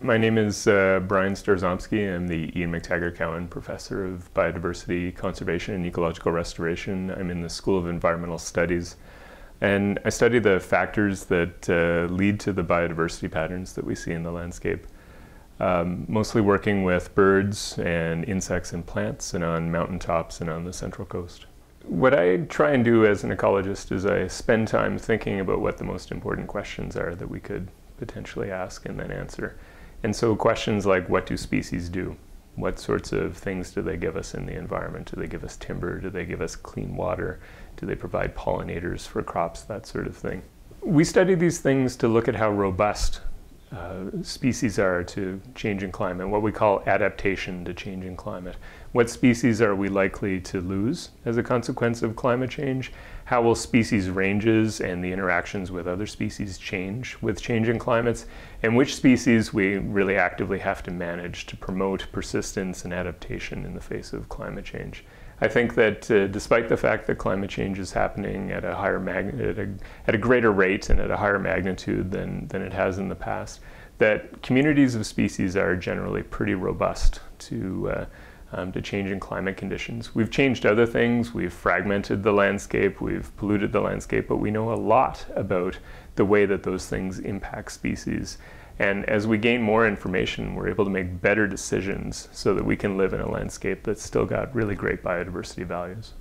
My name is Brian Starzomski. I'm the Ian McTaggart-Cowan Professor of Biodiversity, Conservation, and Ecological Restoration. I'm in the School of Environmental Studies, and I study the factors that lead to the biodiversity patterns that we see in the landscape. Mostly working with birds and insects and plants, and on mountaintops and on the Central Coast. What I try and do as an ecologist is I spend time thinking about what the most important questions are that we could potentially ask and then answer. And so questions like, what do species do? What sorts of things do they give us in the environment? Do they give us timber? Do they give us clean water? Do they provide pollinators for crops? That sort of thing. We study these things to look at how robust species are to changing climate, what we call adaptation to changing climate. What species are we likely to lose as a consequence of climate change? How will species ranges and the interactions with other species change with changing climates? And which species we really actively have to manage to promote persistence and adaptation in the face of climate change. I think that despite the fact that climate change is happening at a higher at a greater rate and at a higher magnitude than it has in the past, that communities of species are generally pretty robust to changing climate conditions. We've changed other things, we've fragmented the landscape, we've polluted the landscape, but we know a lot about the way that those things impact species. And as we gain more information, we're able to make better decisions so that we can live in a landscape that's still got really great biodiversity values.